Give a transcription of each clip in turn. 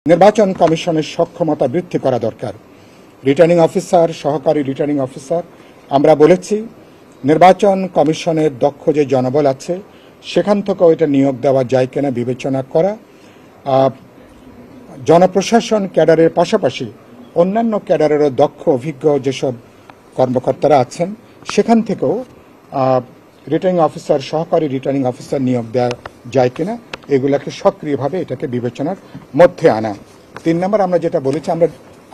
নির্বাচন কমিশনের সক্ষমতা বৃদ্ধি করা দরকার। রিটার্নিং অফিসার, সহকারী রিটার্নিং অফিসার, আমরা বলেছি নির্বাচন কমিশনের দক্ষ যে জনবল আছে সেখান থেকেও এটা নিয়োগ দেওয়া যায় কিনা বিবেচনা করা। জনপ্রশাসন ক্যাডারের পাশাপাশি অন্যান্য ক্যাডারেরও দক্ষ অভিজ্ঞ যেসব কর্মকর্তারা আছেন সেখান থেকেও রিটার্নিং অফিসার, সহকারী রিটার্নিং অফিসার নিয়োগ দেওয়া যায় কিনা এগুলাকে সক্রিয়ভাবে এটাকে বিবেচনার মধ্যে আনা। 3 নম্বর আমরা যেটা বলেছি,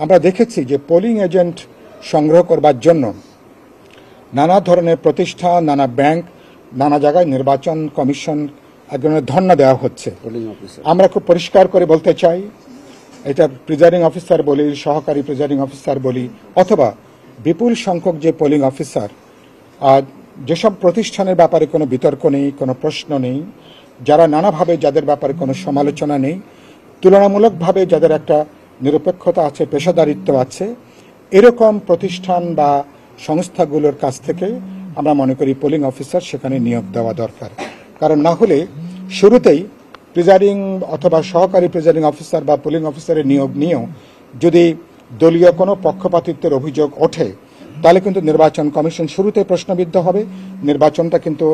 আমরা দেখেছি যে পোলিং এজেন্ট সংগ্রহ করবার জন্য নানা ধরনের প্রতিষ্ঠান, নানা ব্যাংক, নানা জায়গায় নির্বাচন কমিশন এক ধরনের ধর্ণা দেওয়া হচ্ছে। আমরা খুব পরিষ্কার করে বলতে চাই, এটা প্রিজাইডিং অফিসার বলি, সহকারী প্রিজাইডিং অফিসার বলি, অথবা বিপুল সংখ্যক যে পোলিং অফিসার, যেসব প্রতিষ্ঠানের ব্যাপারে কোনো বিতর্ক নেই, কোনো প্রশ্ন নেই, যারা নানাভাবে যাদের ব্যাপারে কোনো সমালোচনা নেই, তুলনামূলকভাবে যাদের একটা নিরপেক্ষতা আছে, পেশাদারিত্ব আছে, এরকম প্রতিষ্ঠান বা সংস্থাগুলোর কাছ থেকে আমরা মনে করি পোলিং অফিসার সেখানে নিয়োগ দেওয়া দরকার। কারণ না হলে শুরুতেই প্রিজাইডিং অথবা সহকারী প্রিজাইডিং অফিসার বা পোলিং অফিসারের নিয়োগ নিয়েও যদি দলীয় কোনো পক্ষপাতিত্বের অভিযোগ ওঠে তাহলে কিন্তু নির্বাচন কমিশন শুরুতে প্রশ্নবিদ্ধ হবে। নির্বাচনটা কিন্তু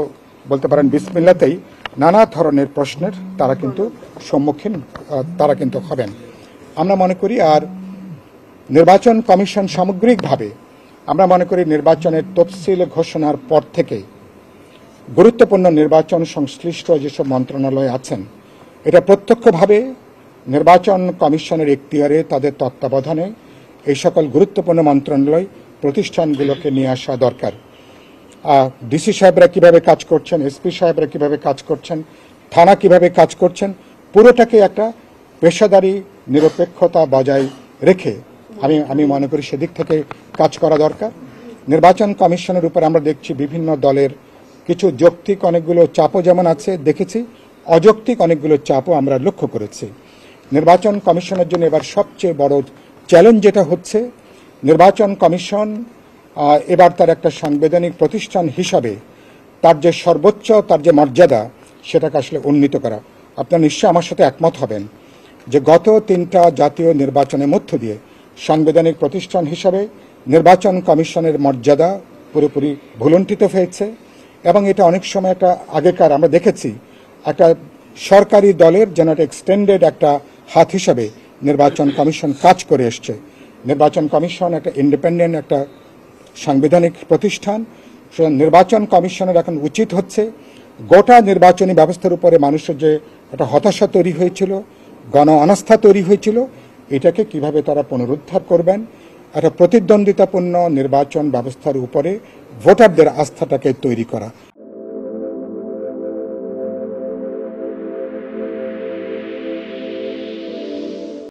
বলতে পারেন বিসমিল্লাতেই নানা ধরনের প্রশ্নের তারা কিন্তু সম্মুখীন হবেন আমরা মনে করি। আর নির্বাচন কমিশন সামগ্রিকভাবে আমরা মনে করি নির্বাচনের তফসিল ঘোষণার পর থেকে গুরুত্বপূর্ণ নির্বাচন সংশ্লিষ্ট যেসব মন্ত্রণালয় আছেন এটা প্রত্যক্ষভাবে নির্বাচন কমিশনের এখতিয়ারে, তাদের তত্ত্বাবধানে এই সকল গুরুত্বপূর্ণ মন্ত্রণালয় প্রতিষ্ঠানগুলোকে নিয়ে আসা দরকার। ডিসি সাহেবরা কিভাবে কাজ করছেন, এসপি সাহেবরা কিভাবে কাজ করছেন, থানা কিভাবে কাজ করছেন, পুরোটাকে একটা পেশাদারি নিরপেক্ষতা বজায় রেখে আমি মনে করি সেদিক থেকে কাজ করা দরকার। নির্বাচন কমিশনের উপর আমরা দেখছি বিভিন্ন দলের কিছু যৌক্তিক অনেকগুলো চাপও যেমন আছে, দেখেছি অযৌক্তিক অনেকগুলো চাপও আমরা লক্ষ্য করেছি। নির্বাচন কমিশনের জন্য এবার সবচেয়ে বড় চ্যালেঞ্জ যেটা হচ্ছে, নির্বাচন কমিশন এবার তার একটা সাংবিধানিক প্রতিষ্ঠান হিসাবে তার যে সর্বোচ্চ, তার যে মর্যাদা সেটাকে আসলে উন্নীত করা। আপনারা নিশ্চয়ই আমার সাথে একমত হবেন যে গত 3টা জাতীয় নির্বাচনের মধ্য দিয়ে সাংবিধানিক প্রতিষ্ঠান হিসাবে নির্বাচন কমিশনের মর্যাদা পুরোপুরি ভুলুণ্ঠিত হয়েছে এবং এটা অনেক সময় একটা আগেকার আমরা দেখেছি একটা সরকারি দলের যেন একটা এক্সটেন্ডেড একটা হাত হিসাবে নির্বাচন কমিশন কাজ করে এসছে। নির্বাচন কমিশন একটা ইন্ডিপেন্ডেন্ট একটা সাংবিধানিক প্রতিষ্ঠান। নির্বাচন কমিশনের এখন উচিত হচ্ছে গোটা নির্বাচনী ব্যবস্থার উপরে মানুষের যে একটা হতাশা তৈরি হয়েছিল, গণ অনাস্থা তৈরি হয়েছিল, এটাকে কিভাবে তারা পুনরুদ্ধার করবেন, একটা প্রতিদ্বন্দ্বিতাপূর্ণ নির্বাচন ব্যবস্থার উপরে ভোটারদের আস্থাটাকে তৈরি করা।